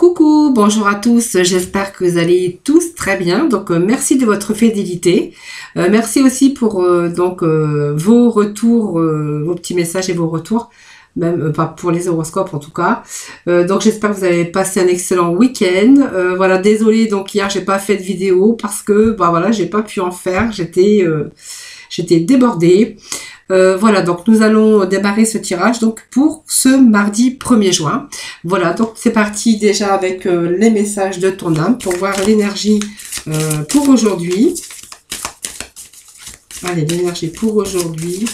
Coucou, bonjour à tous, j'espère que vous allez tous très bien. Donc merci de votre fidélité. Merci aussi pour vos retours, vos petits messages et vos retours, même pas pour les horoscopes en tout cas. Donc j'espère que vous avez passé un excellent week-end. Voilà, désolée, donc hier j'ai pas fait de vidéo parce que voilà, j'ai pas pu en faire, j'étais débordée. Voilà, donc nous allons démarrer ce tirage donc pour ce mardi 1er juin. Voilà, donc c'est parti déjà avec les messages de ton âme pour voir l'énergie pour aujourd'hui. Allez, l'énergie pour aujourd'hui.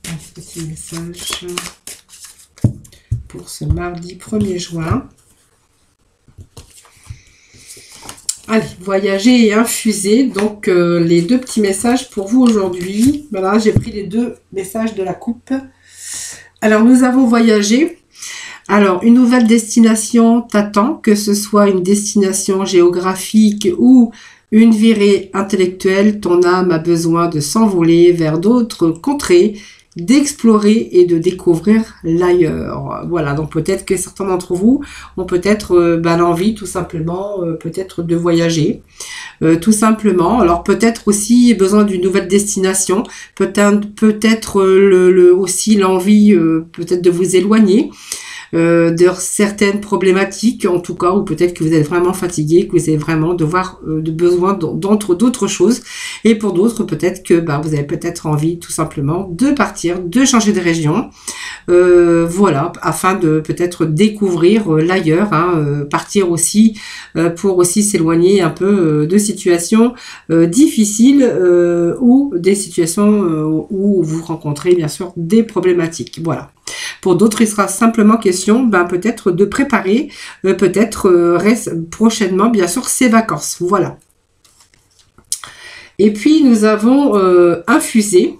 Un petit message pour ce mardi 1er juin. Allez, voyager et infuser. Donc, les deux petits messages pour vous aujourd'hui. Voilà, j'ai pris les deux messages de la coupe. Alors, nous avons voyagé. Alors, une nouvelle destination t'attend, que ce soit une destination géographique ou une virée intellectuelle. Ton âme a besoin de s'envoler vers d'autres contrées, d'explorer et de découvrir l'ailleurs. Voilà, donc peut-être que certains d'entre vous ont peut-être l'envie tout simplement peut-être de voyager, tout simplement. Alors peut-être aussi besoin d'une nouvelle destination, peut-être aussi l'envie peut-être de vous éloigner de certaines problématiques en tout cas, ou peut-être que vous êtes vraiment fatigué, que vous avez vraiment besoin d'autres choses, et pour d'autres peut-être que vous avez peut-être envie tout simplement de partir, de changer de région, voilà, afin de peut-être découvrir l'ailleurs, partir aussi pour aussi s'éloigner un peu de situations difficiles ou des situations où vous rencontrez bien sûr des problématiques. Voilà. Pour d'autres, il sera simplement question peut-être de préparer prochainement, bien sûr, ses vacances. Voilà. Et puis, nous avons infusé,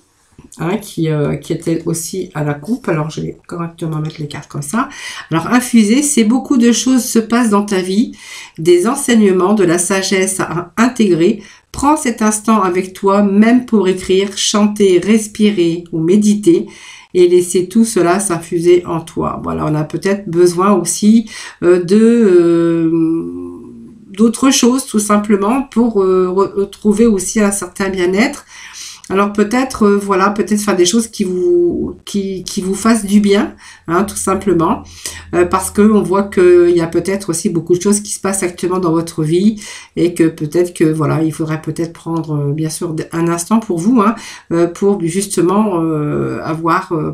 qui était aussi à la coupe. Alors, je vais correctement mettre les cartes comme ça. Alors, infuser, c'est beaucoup de choses se passent dans ta vie, des enseignements, de la sagesse à intégrer. Prends cet instant avec toi, même pour écrire, chanter, respirer ou méditer, et laisser tout cela s'infuser en toi. Voilà, on a peut-être besoin aussi d'autres choses, tout simplement, pour retrouver aussi un certain bien-être. Alors peut-être, peut-être faire des choses qui vous fassent du bien, tout simplement, parce que on voit qu'il y a peut-être aussi beaucoup de choses qui se passent actuellement dans votre vie, et que peut-être que il faudrait peut-être prendre bien sûr un instant pour vous, pour justement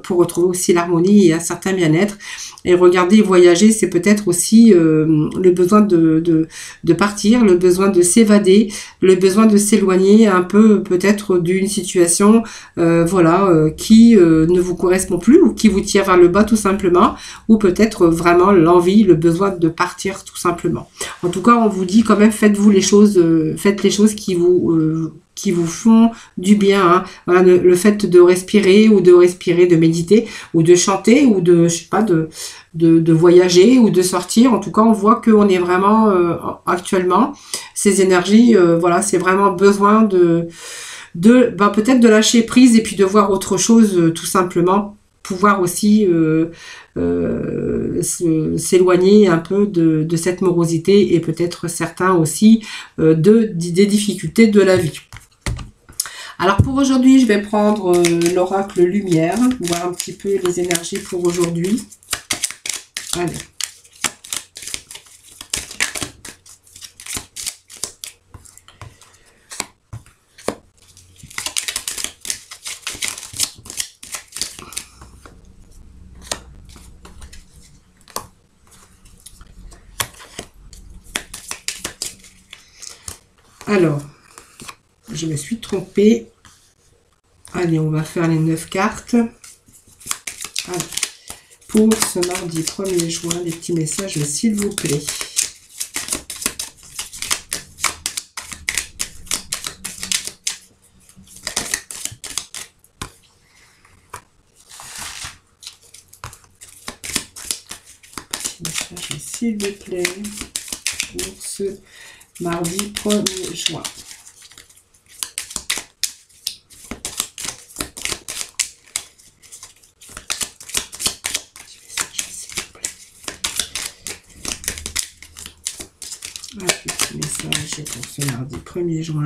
pour retrouver aussi l'harmonie et un certain bien-être. Et regarder et voyager, c'est peut-être aussi le besoin de partir, le besoin de s'évader, le besoin de s'éloigner un peu peut-être d'une situation qui ne vous correspond plus, ou qui vous tire vers le bas tout simplement, ou peut-être vraiment l'envie, le besoin de partir tout simplement. En tout cas, on vous dit quand même, faites les choses qui vous font du bien. Voilà, le fait de respirer, de méditer, ou de chanter, ou de voyager, ou de sortir. En tout cas, on voit qu'on est vraiment actuellement, ces énergies, c'est vraiment besoin peut-être de lâcher prise, et puis de voir autre chose, tout simplement, pouvoir aussi s'éloigner un peu de cette morosité, et peut-être certains aussi des difficultés de la vie. Alors pour aujourd'hui, je vais prendre l'oracle lumière, voir un petit peu les énergies pour aujourd'hui. Allez. Alors, je me suis trompée. Allez, on va faire les 9 cartes. Allez. Pour ce mardi 1er juin, les petits messages, s'il vous plaît. Petits messages, s'il vous plaît. Pour ce mardi 1er juin. Un petit message pour ce mardi 1er juin.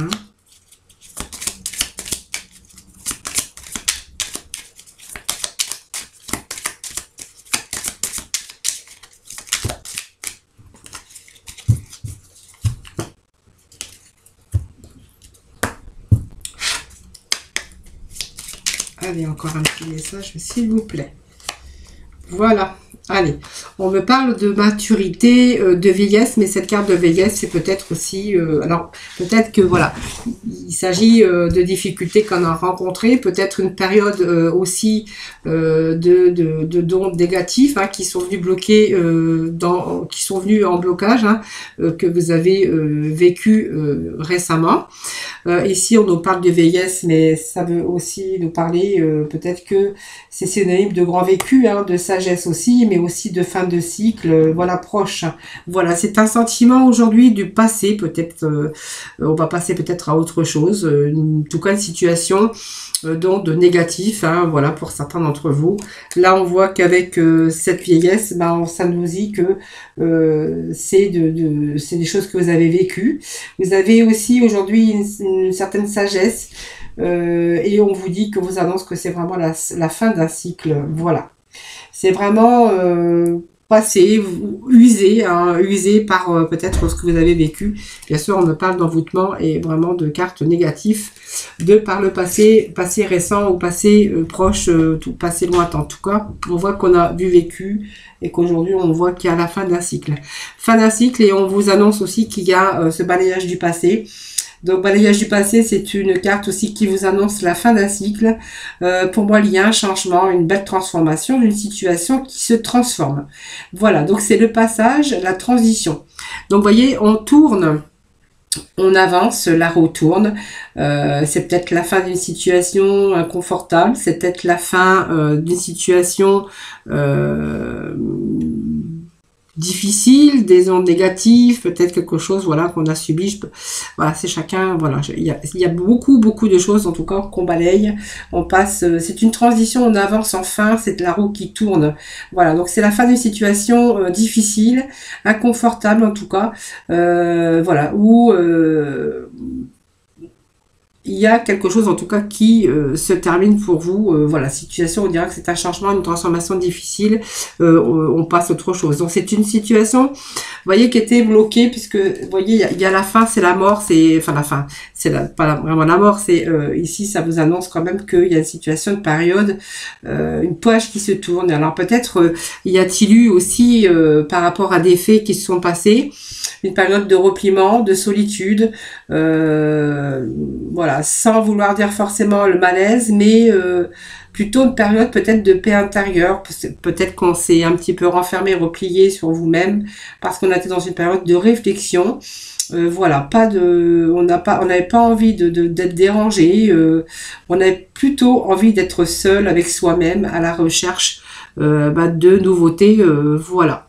Allez, encore un petit message, s'il vous plaît. Voilà. Allez, on me parle de maturité, de vieillesse, mais cette carte de vieillesse, c'est peut-être aussi... alors, peut-être que, voilà, il s'agit de difficultés qu'on a rencontrées, peut-être une période aussi d'ondes négatives hein, qui sont venues bloquer, qui sont venues en blocage, hein, que vous avez vécu récemment. Ici, on nous parle de vieillesse, mais ça veut aussi nous parler, peut-être que c'est synonyme de grand vécu, hein, de sagesse aussi, mais aussi de fin de cycle, voilà, proche. Voilà, c'est un sentiment aujourd'hui du passé, peut-être, on va passer peut-être à autre chose, en tout cas une situation donc de négatif, hein, voilà, pour certains d'entre vous. Là, on voit qu'avec cette vieillesse, ben, ça nous dit que c'est des choses que vous avez vécues. Vous avez aussi aujourd'hui une certaine sagesse, et on vous dit que vous annonce que c'est vraiment la fin d'un cycle, voilà. C'est vraiment passé, usé, hein, usé par peut-être ce que vous avez vécu. Bien sûr, on me parle d'envoûtement et vraiment de cartes négatives de par le passé, passé récent ou passé proche, tout passé lointain. En tout cas, on voit qu'on a du vécu et qu'aujourd'hui, on voit qu'il y a la fin d'un cycle. Fin d'un cycle et on vous annonce aussi qu'il y a ce balayage du passé. Donc, balayage du passé, c'est une carte aussi qui vous annonce la fin d'un cycle. Pour moi, il y a un changement, une belle transformation d'une situation qui se transforme. Voilà, donc c'est le passage, la transition. Donc, vous voyez, on tourne, on avance, la roue tourne. C'est peut-être la fin d'une situation inconfortable, c'est peut-être la fin d'une situation... difficile, des ondes négatives, peut-être quelque chose voilà qu'on a subi. Voilà, c'est chacun, voilà, il y a beaucoup de choses en tout cas qu'on balaye. On passe, c'est une transition, on avance enfin, c'est la roue qui tourne. Voilà, donc c'est la fin d'une situation difficile, inconfortable en tout cas, voilà, où il y a quelque chose en tout cas qui se termine pour vous. Voilà, situation, on dira que c'est un changement, une transformation difficile. On passe à autre chose. Donc c'est une situation, vous voyez, qui était bloquée puisque, vous voyez, il y a la fin, c'est la mort, c'est, enfin la fin, c'est pas vraiment la mort, c'est ici ça vous annonce quand même qu'il y a une situation, une période, une page qui se tourne. Alors peut-être y a-t-il eu aussi par rapport à des faits qui se sont passés, une période de repliement, de solitude, voilà, sans vouloir dire forcément le malaise, mais plutôt une période peut-être de paix intérieure, peut-être qu'on s'est un petit peu renfermé, replié sur vous-même, parce qu'on était dans une période de réflexion. Voilà, on n'avait pas envie d'être dérangé, on avait plutôt envie d'être seul avec soi-même à la recherche de nouveautés, voilà.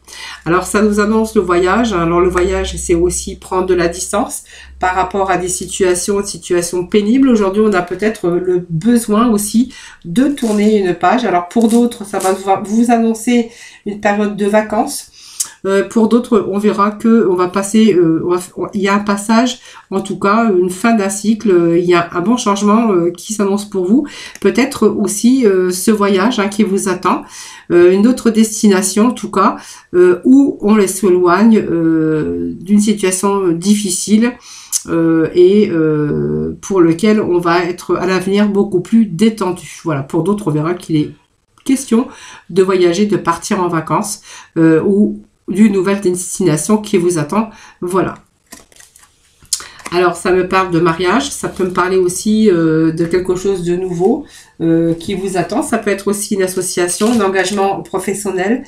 Alors ça nous annonce le voyage. Alors le voyage, c'est aussi prendre de la distance par rapport à des situations pénibles. Aujourd'hui, on a peut-être le besoin aussi de tourner une page. Alors pour d'autres, ça va vous annoncer une période de vacances. Pour d'autres, on verra que on va passer, il y a un passage, en tout cas une fin d'un cycle, il y a un bon changement qui s'annonce pour vous. Peut-être aussi ce voyage qui vous attend, une autre destination en tout cas, où on les s'éloigne d'une situation difficile et pour lequel on va être à l'avenir beaucoup plus détendu. Voilà, pour d'autres, on verra qu'il est question de voyager, de partir en vacances ou d'une nouvelle destination qui vous attend. Voilà. Alors, ça me parle de mariage, ça peut me parler aussi de quelque chose de nouveau qui vous attend. Ça peut être aussi une association, un engagement professionnel.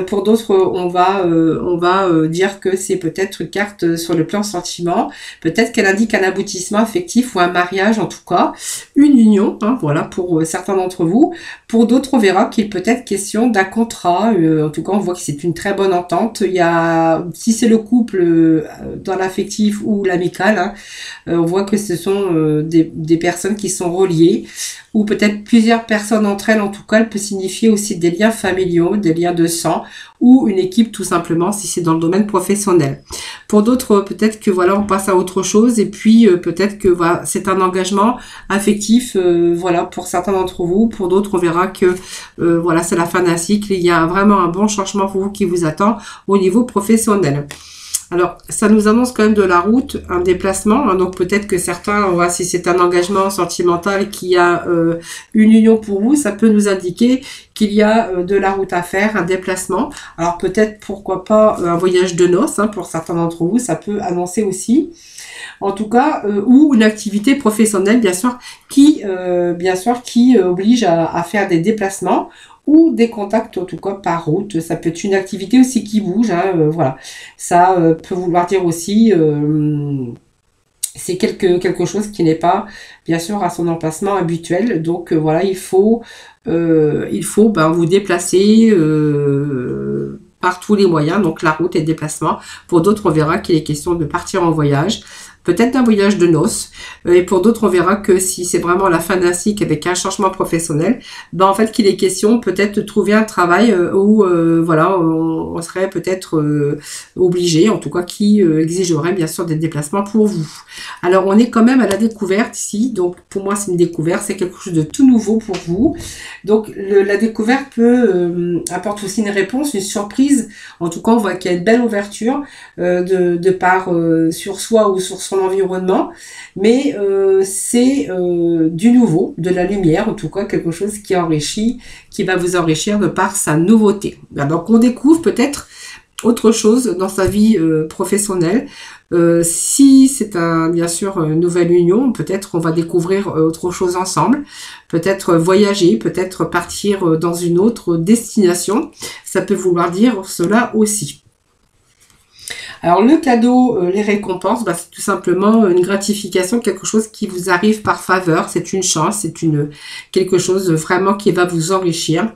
Pour d'autres, on va dire que c'est peut-être une carte sur le plan sentiment. Peut-être qu'elle indique un aboutissement affectif ou un mariage, en tout cas. Une union, voilà, pour certains d'entre vous. Pour d'autres, on verra qu'il peut être question d'un contrat. En tout cas, on voit que c'est une très bonne entente. Il y a, si c'est le couple dans l'affectif ou l'amical, on voit que ce sont des personnes qui sont reliées. ou peut-être plusieurs personnes entre elles. En tout cas, elle peut signifier aussi des liens familiaux, des liens de sang, ou une équipe tout simplement si c'est dans le domaine professionnel. Pour d'autres, peut-être que voilà, on passe à autre chose, et puis peut-être que voilà, c'est un engagement affectif, voilà, pour certains d'entre vous. Pour d'autres, on verra que voilà, c'est la fin d'un cycle. Il y a vraiment un bon changement pour vous qui vous attend au niveau professionnel. Alors, ça nous annonce quand même de la route, un déplacement. Hein, donc, peut-être que certains, on voit si c'est un engagement sentimental qui a une union pour vous, ça peut nous indiquer qu'il y a de la route à faire, un déplacement. Alors, peut-être, pourquoi pas, un voyage de noces, hein, pour certains d'entre vous, ça peut annoncer aussi. En tout cas, ou une activité professionnelle, bien sûr, qui oblige à faire des déplacements ou des contacts, en tout cas par route. Ça peut être une activité aussi qui bouge, hein, voilà. Ça peut vouloir dire aussi, c'est quelque chose qui n'est pas, bien sûr, à son emplacement habituel. Donc voilà, il faut vous déplacer par tous les moyens, donc la route et le déplacement. Pour d'autres, on verra qu'il est question de partir en voyage, peut-être un voyage de noces, et pour d'autres, on verra que si c'est vraiment la fin d'un cycle avec un changement professionnel, ben en fait qu'il est question peut-être de trouver un travail où voilà, on serait peut-être obligé, en tout cas qui exigerait bien sûr des déplacements pour vous. Alors on est quand même à la découverte ici, donc pour moi c'est une découverte, c'est quelque chose de tout nouveau pour vous. Donc la découverte peut apporte aussi une réponse, une surprise. En tout cas, on voit qu'il y a une belle ouverture de part sur soi ou sur son environnement, mais c'est du nouveau, de la lumière, en tout cas quelque chose qui enrichit, qui va vous enrichir de par sa nouveauté. Donc on découvre peut-être autre chose dans sa vie professionnelle. Si c'est bien sûr une nouvelle union, peut-être on va découvrir autre chose ensemble, peut-être voyager, peut-être partir dans une autre destination. Ça peut vouloir dire cela aussi. Alors le cadeau, les récompenses, c'est tout simplement une gratification, quelque chose qui vous arrive par faveur. C'est une chance, c'est quelque chose vraiment qui va vous enrichir.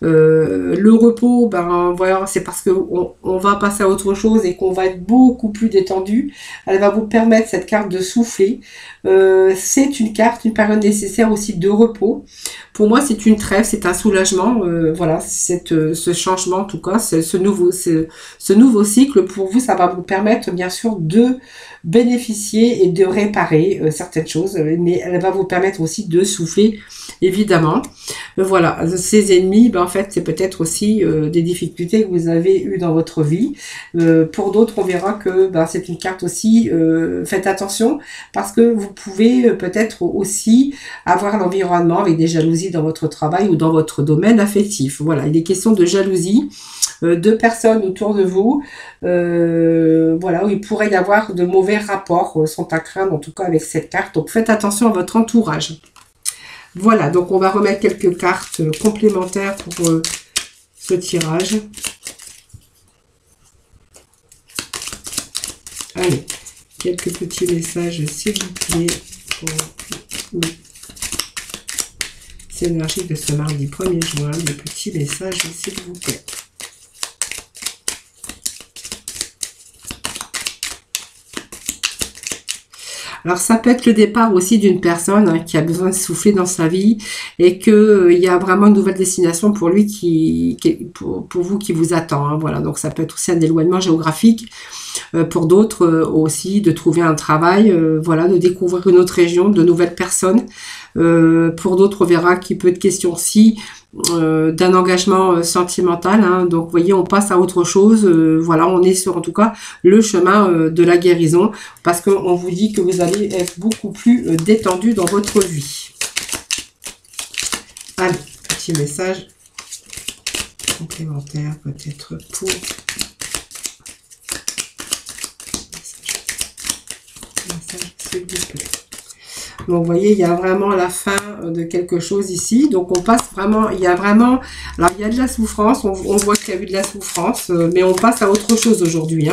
Le repos, voilà, c'est parce que on va passer à autre chose et qu'on va être beaucoup plus détendu. Elle va vous permettre, cette carte, de souffler. C'est une carte, une période nécessaire aussi de repos. Pour moi, c'est une trêve, c'est un soulagement. Voilà, ce changement, en tout cas, ce nouveau cycle, pour vous, ça va vous permettre, bien sûr, de bénéficier et de réparer certaines choses, mais elle va vous permettre aussi de souffler, évidemment. Voilà, ces ennemis, en fait, c'est peut-être aussi des difficultés que vous avez eues dans votre vie. Pour d'autres, on verra que c'est une carte aussi, faites attention, parce que vous pouvez peut-être aussi avoir l'environnement avec des jalousies dans votre travail ou dans votre domaine affectif. Voilà, il est question de jalousie, de personnes autour de vous, voilà, où il pourrait y avoir de mauvais rapports, sont à craindre, en tout cas avec cette carte. Donc faites attention à votre entourage. Voilà, donc on va remettre quelques cartes complémentaires pour ce tirage. Allez, quelques petits messages, s'il vous plaît, pour ces énergies de ce mardi 1er juin. Des petits messages, s'il vous plaît. Alors ça peut être le départ aussi d'une personne qui a besoin de souffler dans sa vie et que il y a vraiment une nouvelle destination pour lui pour vous qui vous attend. Voilà, donc ça peut être aussi un éloignement géographique. Pour d'autres aussi de trouver un travail, voilà, de découvrir une autre région, de nouvelles personnes. Pour d'autres, on verra qu'il peut être question aussi d'un engagement sentimental. Donc, vous voyez, on passe à autre chose. Voilà, on est sur, en tout cas, le chemin de la guérison, parce qu'on vous dit que vous allez être beaucoup plus détendu dans votre vie. Allez, petit message complémentaire peut-être pour... S'il vous plaît. Donc, vous voyez, il y a vraiment la fin de quelque chose ici. Donc, on passe vraiment, il y a vraiment... Alors, il y a de la souffrance. On voit qu'il y a eu de la souffrance. Mais on passe à autre chose aujourd'hui.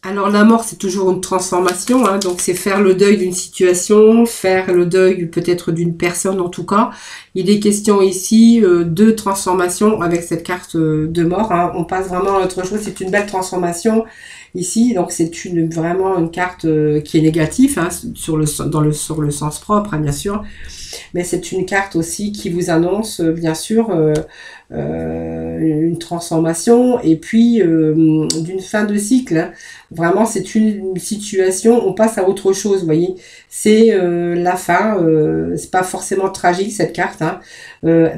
Alors la mort, c'est toujours une transformation, donc c'est faire le deuil d'une situation, faire le deuil peut-être d'une personne en tout cas, Il est question ici de transformation avec cette carte de mort. Hein. On passe vraiment à autre chose. C'est une belle transformation ici. Donc c'est vraiment une carte qui est négative hein, sur le sens propre, hein, bien sûr. Mais c'est une carte aussi qui vous annonce, bien sûr, une transformation et puis d'une fin de cycle. Hein. Vraiment, c'est une situation, on passe à autre chose, vous voyez. C'est la fin, c'est pas forcément tragique cette carte, hein,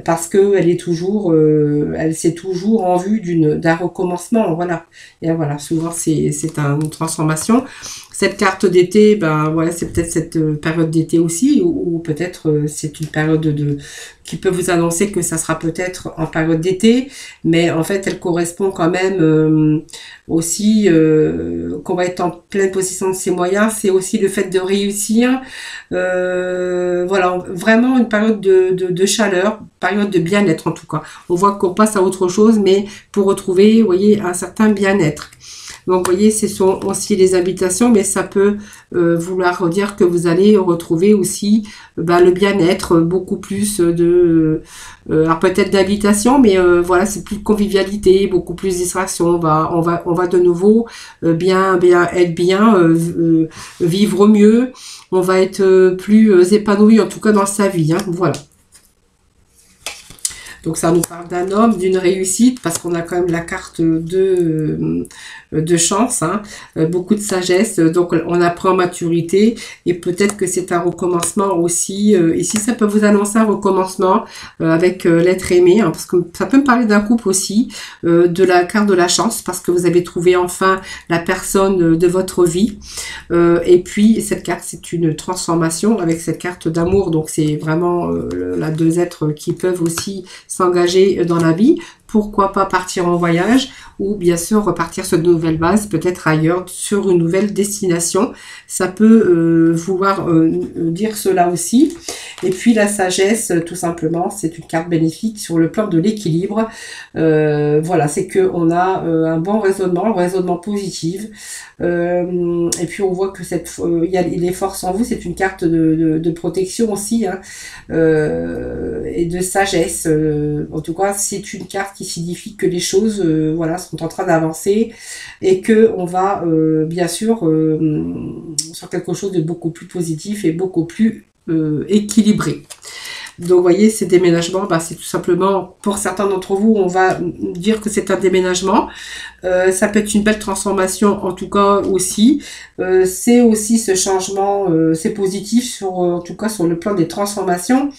parce que elle est toujours, elle s'est toujours en vue d'un recommencement, voilà. Et voilà, souvent c'est une transformation. Cette carte d'été, ben voilà, c'est peut-être cette période d'été aussi, ou peut-être c'est une période qui peut vous annoncer que ça sera peut-être en période d'été, mais en fait elle correspond quand même aussi qu'on va être en pleine possession de ses moyens, c'est aussi le fait de réussir, voilà, vraiment une période de chaleur, période de bien-être en tout cas. On voit qu'on passe à autre chose, mais pour retrouver, vous voyez, un certain bien-être. Donc, vous voyez, ce sont aussi les habitations, mais ça peut vouloir dire que vous allez retrouver aussi le bien-être, beaucoup plus alors peut-être d'habitation, mais voilà, c'est plus de convivialité, beaucoup plus de distraction. On va de nouveau bien être bien, vivre mieux. On va être plus épanoui, en tout cas dans sa vie. Hein, voilà. Donc ça nous parle d'un homme, d'une réussite, parce qu'on a quand même la carte de chance, hein, beaucoup de sagesse, donc on apprend en maturité, et peut-être que c'est un recommencement aussi. Ici, ça peut vous annoncer un recommencement avec l'être aimé, hein, parce que ça peut me parler d'un couple aussi, de la carte de la chance, parce que vous avez trouvé enfin la personne de votre vie. Et puis, cette carte, c'est une transformation avec cette carte d'amour, donc c'est vraiment là deux êtres qui peuvent aussi s'engager dans la vie. Pourquoi pas partir en voyage ou bien sûr repartir sur de nouvelles bases, peut-être ailleurs, sur une nouvelle destination. Ça peut vouloir dire cela aussi. Et puis la sagesse, tout simplement, c'est une carte bénéfique sur le plan de l'équilibre. Voilà, c'est qu'on a un bon raisonnement positif. Et puis on voit que il y a les forces en vous, c'est une carte de protection aussi, hein, et de sagesse. En tout cas, c'est une carte qui signifie que les choses voilà, sont en train d'avancer et que on va bien sûr sur quelque chose de beaucoup plus positif et beaucoup plus équilibré. Donc, vous voyez, ces déménagements, c'est tout simplement, pour certains d'entre vous, on va dire que c'est un déménagement. Ça peut être une belle transformation, en tout cas aussi. C'est aussi ce changement, c'est positif, en tout cas sur le plan des transformations,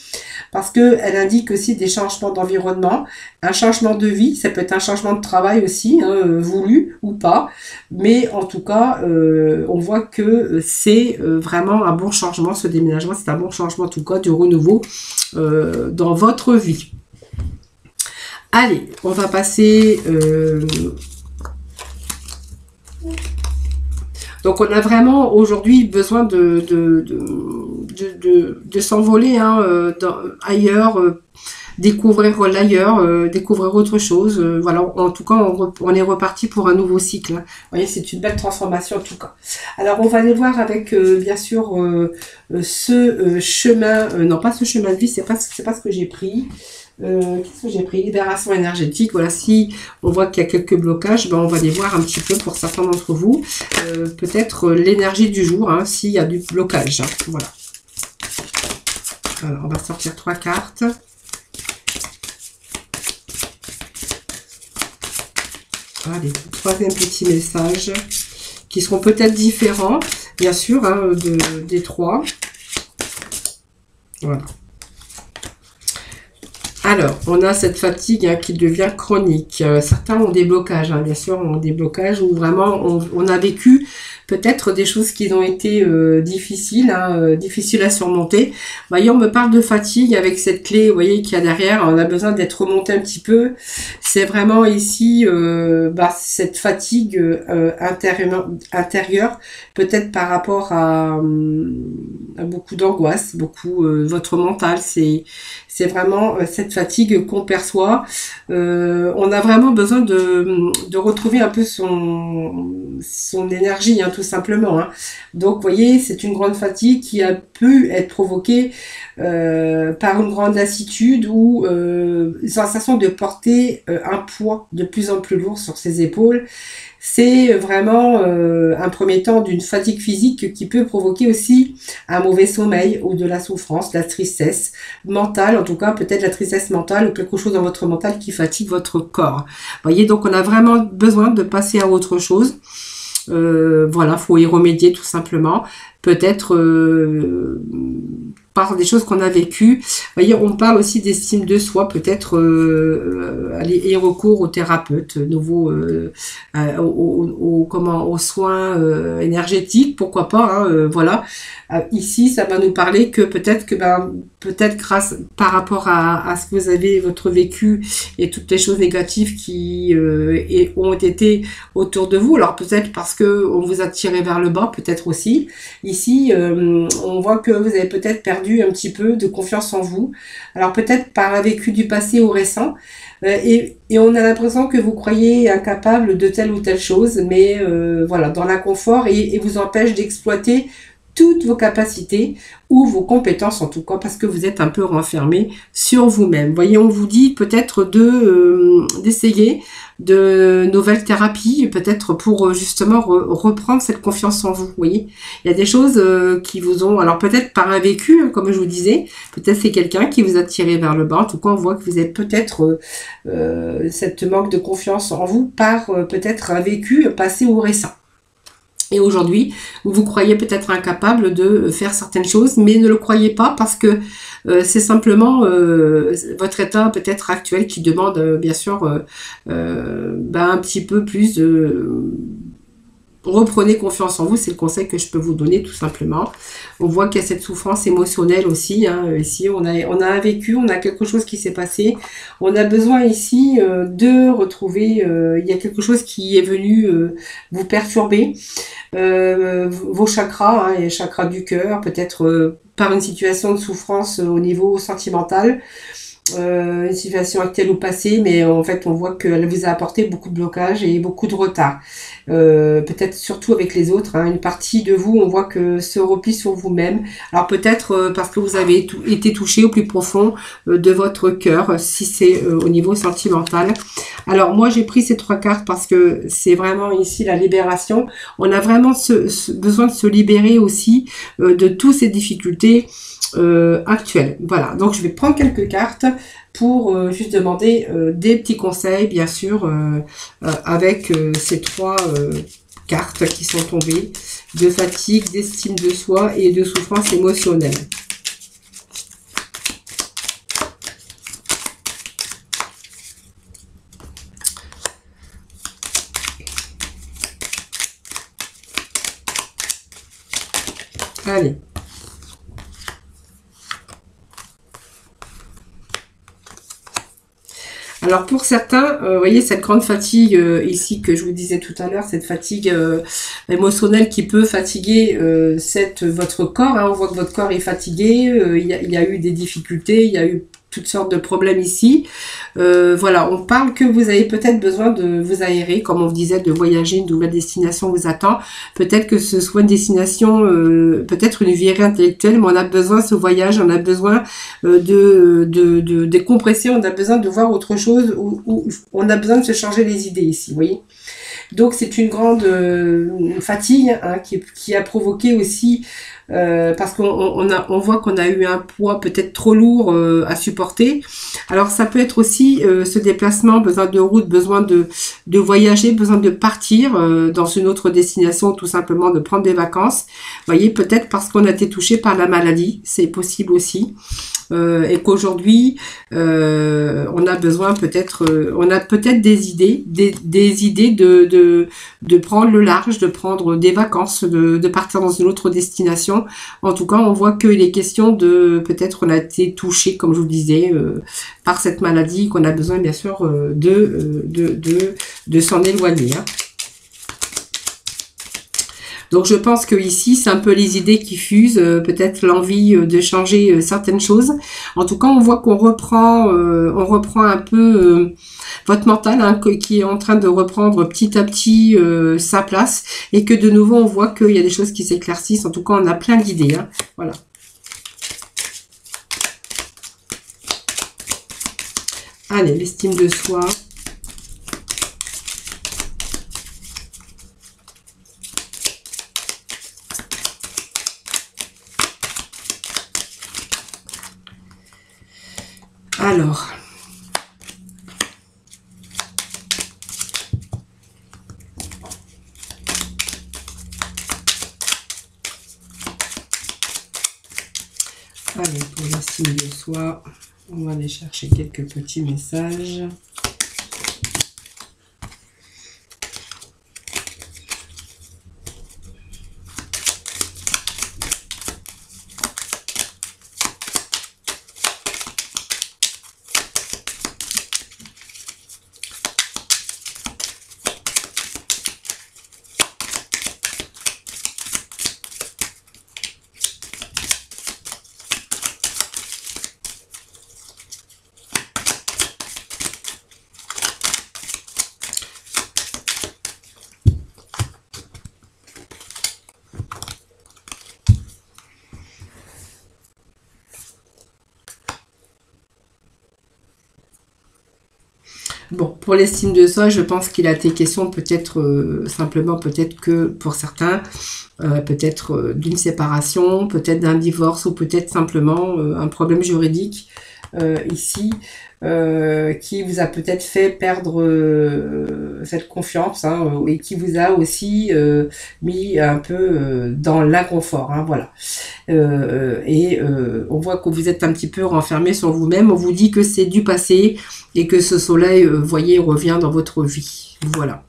parce que elle indique aussi des changements d'environnement, un changement de vie, ça peut être un changement de travail aussi, hein, voulu ou pas. Mais en tout cas, on voit que c'est vraiment un bon changement, ce déménagement, c'est un bon changement, en tout cas, du renouveau dans votre vie. Allez, on va passer... Donc, on a vraiment aujourd'hui besoin de s'envoler hein, ailleurs, découvrir l'ailleurs, découvrir autre chose. Voilà, en tout cas, on est reparti pour un nouveau cycle. Hein. Vous voyez, c'est une belle transformation en tout cas. Alors, on va aller voir avec, bien sûr, ce chemin... non, pas ce chemin de vie, c'est pas ce que j'ai pris. Qu'est-ce que j'ai pris? Libération énergétique. Voilà, si on voit qu'il y a quelques blocages, on va les voir un petit peu pour certains d'entre vous. Peut-être l'énergie du jour, hein, s'il y a du blocage. Hein, voilà. Alors, on va sortir 3 cartes. Allez, troisième petit message, qui seront peut-être différents, bien sûr, hein, des 3. Voilà. Alors, on a cette fatigue hein, qui devient chronique. Certains ont des blocages, hein, bien sûr, ont des blocages où vraiment on a vécu peut-être des choses qui ont été difficiles, hein, difficiles à surmonter. Voyez, on me parle de fatigue avec cette clé, vous voyez, qu'il y a derrière. On a besoin d'être remonté un petit peu. C'est vraiment ici cette fatigue intérieure, peut-être par rapport à beaucoup d'angoisse, beaucoup votre mental, c'est vraiment cette fatigue qu'on perçoit. On a vraiment besoin de retrouver un peu son énergie, hein, tout simplement. Hein. Donc, vous voyez, c'est une grande fatigue qui a pu être provoquée par une grande lassitude ou une sensation de porter un poids de plus en plus lourd sur ses épaules. C'est vraiment un premier temps d'une fatigue physique qui peut provoquer aussi un mauvais sommeil ou de la souffrance, de la tristesse mentale, en tout cas peut-être la tristesse mentale ou quelque chose dans votre mental qui fatigue votre corps. Vous voyez, donc on a vraiment besoin de passer à autre chose. Voilà, faut y remédier tout simplement. Peut-être par des choses qu'on a vécues. Vous voyez, on parle aussi d'estime de soi, peut-être aller et recours au thérapeute, nouveau aux soins énergétiques, pourquoi pas. Hein, voilà. Ici, ça va nous parler que peut-être grâce par rapport à ce que vous avez votre vécu et toutes les choses négatives qui ont été autour de vous. Alors peut-être parce que on vous a tiré vers le bas, peut-être aussi. Ici, on voit que vous avez peut-être perdu un petit peu de confiance en vous. Alors peut-être par un vécu du passé ou récent. Et on a l'impression que vous croyez incapable de telle ou telle chose, mais voilà, dans l'inconfort et vous empêche d'exploiter toutes vos capacités ou vos compétences en tout cas, parce que vous êtes un peu renfermé sur vous-même. Voyez, on vous dit peut-être d'essayer de nouvelles thérapies, peut-être pour justement reprendre cette confiance en vous. Vous voyez, il y a des choses qui vous ont, alors peut-être par un vécu, hein, comme je vous disais, peut-être c'est quelqu'un qui vous a tiré vers le bas. En tout cas, on voit que vous êtes peut-être cette manque de confiance en vous par peut-être un vécu passé ou récent. Et aujourd'hui, vous croyez peut-être incapable de faire certaines choses, mais ne le croyez pas parce que c'est simplement votre état peut-être actuel qui demande bien sûr un petit peu plus de... Reprenez confiance en vous, c'est le conseil que je peux vous donner tout simplement. On voit qu'il y a cette souffrance émotionnelle aussi. Hein. Ici, on a un vécu, on a quelque chose qui s'est passé. On a besoin ici de retrouver, il y a quelque chose qui est venu vous perturber. Vos chakras, hein, les chakras du cœur, peut-être par une situation de souffrance au niveau sentimental. Une situation actuelle ou passée, mais en fait on voit qu'elle vous a apporté beaucoup de blocages et beaucoup de retard. Peut-être surtout avec les autres, hein, une partie de vous, on voit que se replie sur vous-même. Alors peut-être parce que vous avez été touché au plus profond de votre cœur, si c'est au niveau sentimental. Alors moi j'ai pris ces 3 cartes parce que c'est vraiment ici la libération. On a vraiment besoin de se libérer aussi de toutes ces difficultés actuelles. Voilà, donc je vais prendre quelques cartes pour juste demander des petits conseils, bien sûr, avec ces 3 cartes qui sont tombées, de fatigue, d'estime de soi et de souffrance émotionnelle. Allez. Alors pour certains, vous voyez cette grande fatigue ici que je vous disais tout à l'heure, cette fatigue émotionnelle qui peut fatiguer votre corps. Hein, on voit que votre corps est fatigué, il y a eu des difficultés, il y a eu toutes sortes de problèmes ici. Voilà, on parle que vous avez peut-être besoin de vous aérer, comme on vous disait, de voyager, une nouvelle destination vous attend. Peut-être que ce soit une destination, peut-être une virée intellectuelle, mais on a besoin de ce voyage, on a besoin de décompresser, on a besoin de voir autre chose, ou on a besoin de se changer les idées ici, vous voyez. Donc c'est une grande fatigue hein, qui a provoqué aussi parce qu'on voit qu'on a eu un poids peut-être trop lourd à supporter. Alors ça peut être aussi ce déplacement, besoin de route, besoin de voyager, besoin de partir dans une autre destination, tout simplement de prendre des vacances. Vous voyez, peut-être parce qu'on a été touché par la maladie, c'est possible aussi. Et qu'aujourd'hui on a besoin peut-être on a peut-être des idées de prendre le large, de prendre des vacances, de partir dans une autre destination. En tout cas, on voit qu'il est question de peut-être on a été touché, comme je vous disais, par cette maladie, qu'on a besoin bien sûr de s'en éloigner. Hein. Donc je pense que ici c'est un peu les idées qui fusent, peut-être l'envie de changer certaines choses. En tout cas, on voit qu'on reprend un peu votre mental hein, qui est en train de reprendre petit à petit sa place et que de nouveau on voit qu'il y a des choses qui s'éclaircissent. En tout cas, on a plein d'idées. Hein. Voilà. Allez, l'estime de soi. Alors, allez, pour l'estime de soi, on va aller chercher quelques petits messages. Bon, pour l'estime de soi, je pense qu'il a été question peut-être simplement, peut-être que pour certains, peut-être d'une séparation, peut-être d'un divorce ou peut-être simplement un problème juridique ici qui vous a peut-être fait perdre cette confiance hein, et qui vous a aussi mis un peu dans l'inconfort. Hein, voilà. On voit que vous êtes un petit peu renfermé sur vous-même. On vous dit que c'est du passé et que ce soleil, voyez, revient dans votre vie. Voilà.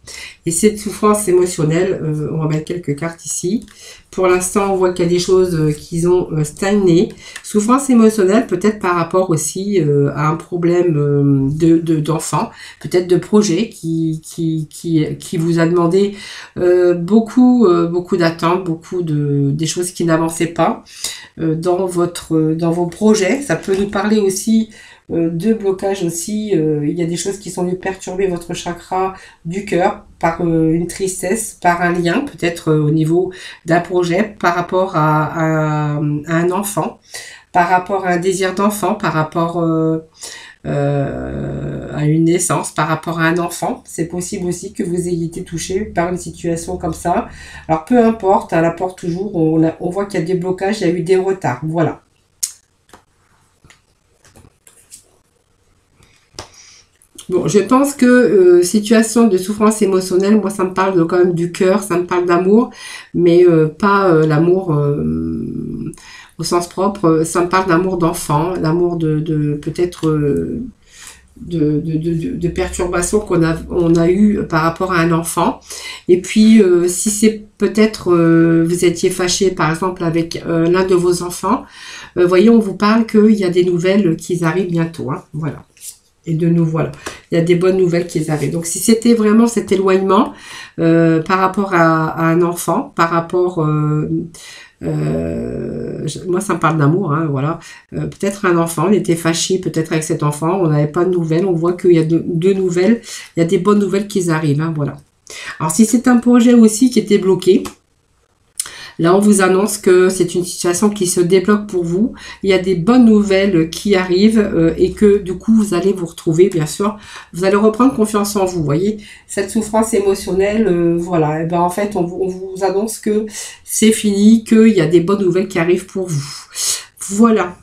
Et cette souffrance émotionnelle, on va mettre quelques cartes ici. Pour l'instant, on voit qu'il y a des choses qui ont stagné. Souffrance émotionnelle, peut-être par rapport aussi à un problème d'enfant, peut-être de projet qui vous a demandé beaucoup d'attentes, des choses qui n'avançaient pas dans vos projets. Ça peut nous parler aussi de blocage aussi. Il y a des choses qui sont venues perturber votre chakra du cœur par une tristesse, par un lien, peut-être au niveau d'un projet, par rapport à un enfant, par rapport à un désir d'enfant, par rapport à une naissance, par rapport à un enfant. C'est possible aussi que vous ayez été touché par une situation comme ça. Alors peu importe, elle apporte toujours, on voit qu'il y a des blocages, il y a eu des retards. Voilà. Bon, je pense que situation de souffrance émotionnelle, moi ça me parle quand même du cœur, ça me parle d'amour, mais pas l'amour au sens propre, ça me parle d'amour d'enfant, d'amour de peut-être de perturbations on a eu par rapport à un enfant. Et puis si c'est peut-être vous étiez fâché par exemple avec l'un de vos enfants, voyez, on vous parle qu'il y a des nouvelles qui arrivent bientôt. Hein, voilà. Et de nous voilà, il y a des bonnes nouvelles qui arrivent. Donc si c'était vraiment cet éloignement par rapport à un enfant, par rapport moi ça me parle d'amour, hein, voilà. Peut-être un enfant, on était fâché peut-être avec cet enfant, on n'avait pas de nouvelles, on voit qu'il y a deux nouvelles, il y a des bonnes nouvelles qui arrivent, hein, voilà. Alors si c'est un projet aussi qui était bloqué, là, on vous annonce que c'est une situation qui se débloque pour vous. Il y a des bonnes nouvelles qui arrivent et que du coup, vous allez vous retrouver, bien sûr. Vous allez reprendre confiance en vous, voyez. Cette souffrance émotionnelle, voilà. Et ben, en fait, on vous annonce que c'est fini, qu'il y a des bonnes nouvelles qui arrivent pour vous. Voilà.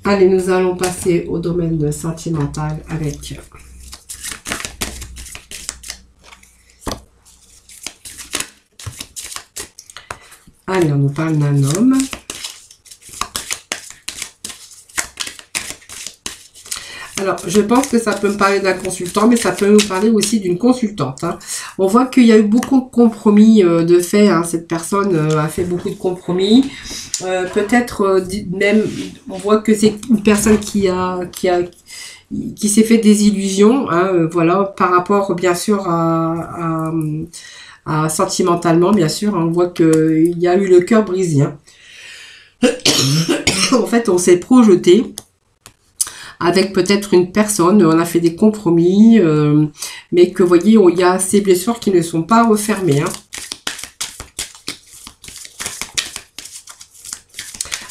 Allez, nous allons passer au domaine sentimental avec... Allez, on nous parle d'un homme. Alors, je pense que ça peut me parler d'un consultant, mais ça peut nous parler aussi d'une consultante. Hein. On voit qu'il y a eu beaucoup de compromis de fait. Hein. Cette personne a fait beaucoup de compromis. Peut-être même, on voit que c'est une personne qui s'est fait des illusions. Hein, voilà, par rapport bien sûr à sentimentalement, bien sûr. Hein, on voit qu'il y a eu le cœur brisé. Hein. En fait, on s'est projeté avec peut-être une personne, on a fait des compromis, mais que vous voyez, il y a ces blessures qui ne sont pas refermées. Hein.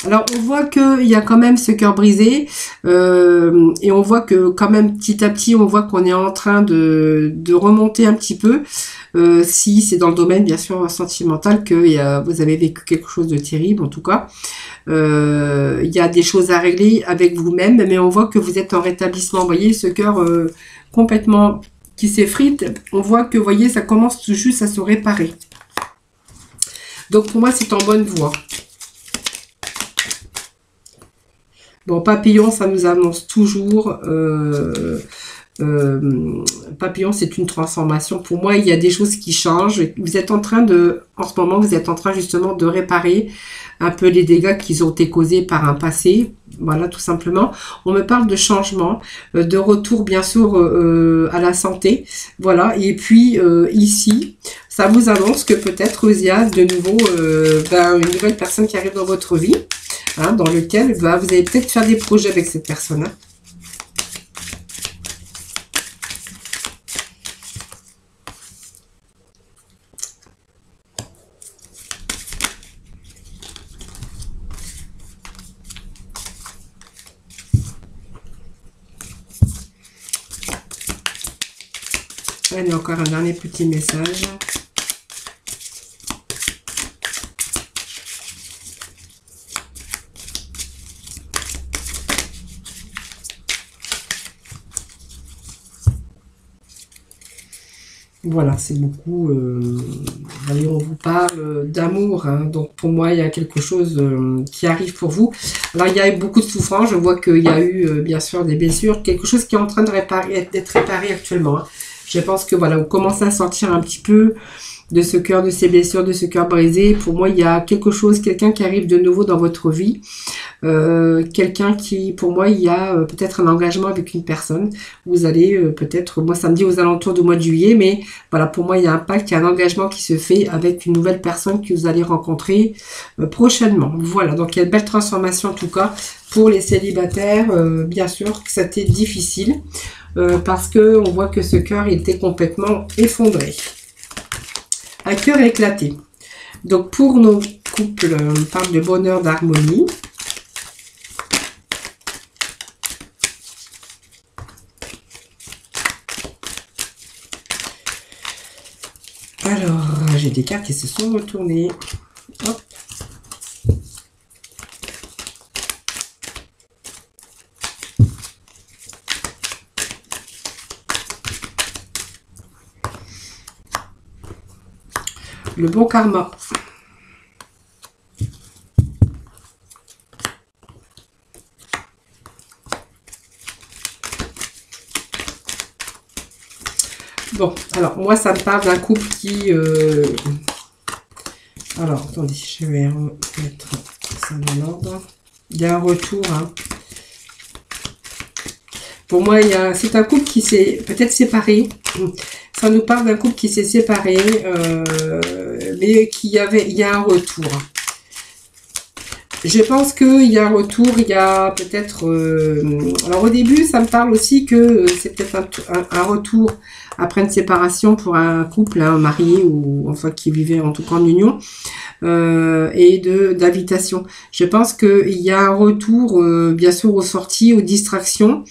Alors, on voit qu'il y a quand même ce cœur brisé, et on voit que quand même petit à petit, on voit qu'on est en train de remonter un petit peu, si c'est dans le domaine bien sûr sentimental que vous avez vécu quelque chose de terrible en tout cas. Il y a des choses à régler avec vous-même, mais on voit que vous êtes en rétablissement. Vous voyez, ce cœur complètement qui s'effrite, on voit que, vous voyez, ça commence tout juste à se réparer. Donc, pour moi, c'est en bonne voie. Bon, papillon, ça nous annonce toujours... papillon, c'est une transformation. Pour moi, il y a des choses qui changent. Vous êtes en train en ce moment, vous êtes en train justement de réparer un peu les dégâts qui ont été causés par un passé. Voilà, tout simplement. On me parle de changement, de retour, bien sûr, à la santé. Voilà. Et puis, ici, ça vous annonce que peut-être il y a de nouveau une nouvelle personne qui arrive dans votre vie, hein, dans lequel vous allez peut-être faire des projets avec cette personne. Hein. Allez, encore un dernier petit message. Voilà, c'est beaucoup... allez, on vous parle d'amour. Hein, donc, pour moi, il y a quelque chose qui arrive pour vous. Alors, il y a eu beaucoup de souffrance. Je vois qu'il y a eu, bien sûr, des blessures. Quelque chose qui est en train d'être réparé actuellement. Hein. Je pense que, voilà, vous commencez à sortir un petit peu de ce cœur, de ces blessures, de ce cœur brisé. Pour moi, il y a quelque chose, quelqu'un qui arrive de nouveau dans votre vie. Quelqu'un qui, pour moi, il y a peut-être un engagement avec une personne. Vous allez peut-être, moi ça me dit aux alentours du mois de juillet, mais voilà, pour moi il y a un pacte, il y a un engagement qui se fait avec une nouvelle personne que vous allez rencontrer prochainement. Voilà, donc il y a une belle transformation en tout cas pour les célibataires. Bien sûr que c'était difficile parce que on voit que ce cœur était complètement effondré. Un cœur éclaté. Donc pour nos couples, on parle de bonheur, d'harmonie. Alors, j'ai des cartes qui se sont retournées. Hop. Le bon karma. Bon, alors moi ça me parle d'un couple qui... Alors, attendez, je vais remettre ça dans l'ordre. Il y a un retour. Hein. Pour moi, c'est un couple qui s'est peut-être séparé. Ça nous parle d'un couple qui s'est séparé, mais il y a un retour. Je pense qu'il y a un retour, il y a peut-être... alors au début, ça me parle aussi que c'est peut-être un retour après une séparation pour un couple, hein, marié ou enfin qui vivait en tout cas en union, et d'invitation. Je pense qu'il y a un retour, bien sûr, aux sorties, aux distractions.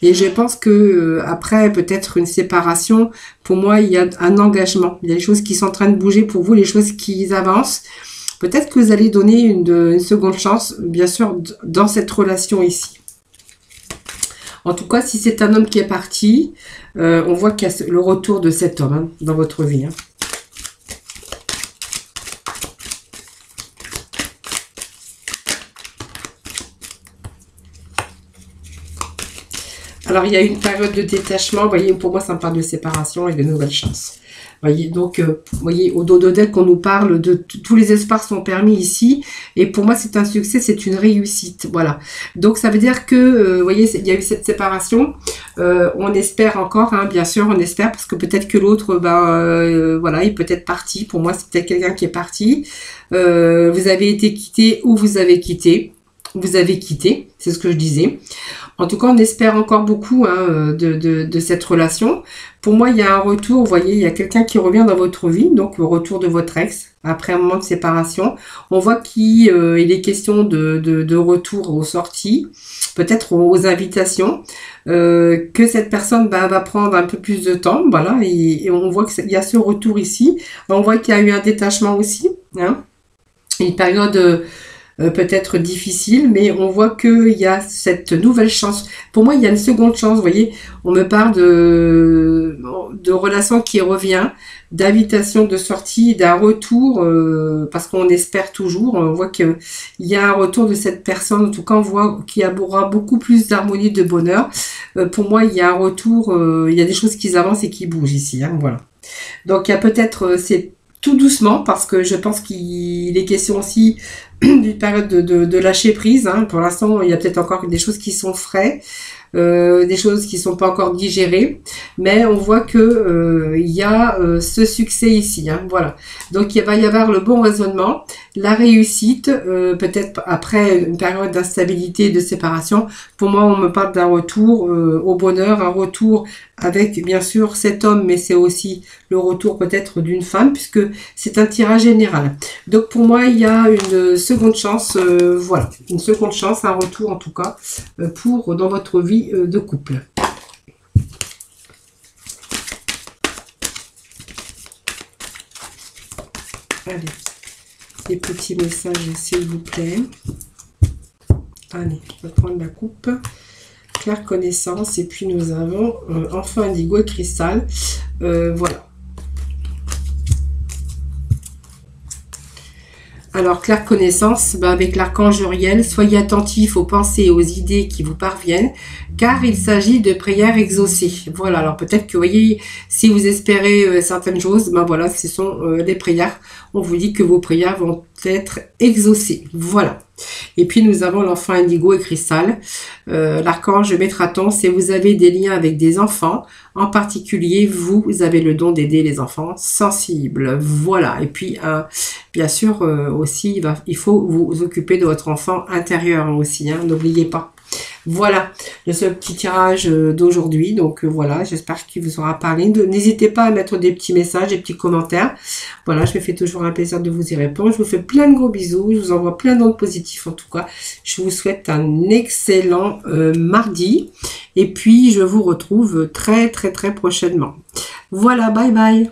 Et je pense que après peut-être une séparation, pour moi, il y a un engagement. Il y a des choses qui sont en train de bouger pour vous, les choses qui avancent. Peut-être que vous allez donner une seconde chance, bien sûr, dans cette relation ici. En tout cas, si c'est un homme qui est parti, on voit qu'il y a le retour de cet homme hein, dans votre vie. Hein. Alors, il y a une période de détachement. Vous voyez, pour moi, ça me parle de séparation et de nouvelles chances. Vous voyez, donc, vous voyez, au dos de deck, on nous parle de tous les espoirs sont permis ici. Et pour moi, c'est un succès, c'est une réussite. Voilà. Donc, ça veut dire que, vous voyez, il y a eu cette séparation. On espère encore, hein, bien sûr, on espère, parce que peut-être que l'autre, voilà, il peut être parti. Pour moi, c'est peut-être quelqu'un qui est parti. Vous avez été quitté ou vous avez quitté. Vous avez quitté, c'est ce que je disais. En tout cas, on espère encore beaucoup hein, de cette relation. Pour moi, il y a un retour, vous voyez, il y a quelqu'un qui revient dans votre vie, donc le retour de votre ex, après un moment de séparation. On voit qu'il est question de retour aux sorties, peut-être aux invitations, que cette personne va prendre un peu plus de temps, voilà, et on voit qu'il y a ce retour ici. On voit qu'il y a eu un détachement aussi, hein, une période... peut-être difficile, mais on voit qu'il y a cette nouvelle chance. Pour moi, il y a une seconde chance, vous voyez. On me parle de relation qui revient, d'invitation de sortie, d'un retour, parce qu'on espère toujours. On voit qu'il y a un retour de cette personne. En tout cas, on voit qu'il y aura beaucoup plus d'harmonie, de bonheur. Pour moi, il y a un retour, il y a des choses qui avancent et qui bougent ici. Hein, voilà. Donc, il y a peut-être... c'est tout doucement, parce que je pense qu'il est question aussi d'une période de lâcher prise. Hein. Pour l'instant, il y a peut-être encore des choses qui sont frais, des choses qui sont pas encore digérées, mais on voit que il y a ce succès ici. Hein. Voilà. Donc, il va y avoir le bon raisonnement, la réussite, peut-être après une période d'instabilité, de séparation. Pour moi, on me parle d'un retour au bonheur, un retour avec bien sûr cet homme, mais c'est aussi le retour peut-être d'une femme, puisque c'est un tirage général. Donc pour moi, il y a une seconde chance, voilà, une seconde chance, un retour en tout cas, dans votre vie de couple. Allez, des petits messages s'il vous plaît. Allez, on va prendre la coupe. Claire connaissance, et puis nous avons enfant indigo et cristal. Voilà. Alors, claire connaissance, avec l'archange Uriel, soyez attentifs aux pensées et aux idées qui vous parviennent, car il s'agit de prières exaucées. Voilà, alors peut-être que, vous voyez, si vous espérez certaines choses, voilà, ce sont des prières. On vous dit que vos prières vont être exaucées. Voilà. Et puis, nous avons l'enfant indigo et cristal. L'archange Métraton, si vous avez des liens avec des enfants, en particulier, vous avez le don d'aider les enfants sensibles. Voilà. Et puis, bien sûr, aussi, il faut vous occuper de votre enfant intérieur aussi. Hein, n'oubliez pas. Voilà, le seul petit tirage d'aujourd'hui. Donc voilà, j'espère qu'il vous aura parlé. N'hésitez pas à mettre des petits messages, des petits commentaires. Voilà, je me fais toujours un plaisir de vous y répondre. Je vous fais plein de gros bisous. Je vous envoie plein d'ondes positives en tout cas. Je vous souhaite un excellent mardi. Et puis, je vous retrouve très, très, très prochainement. Voilà, bye bye.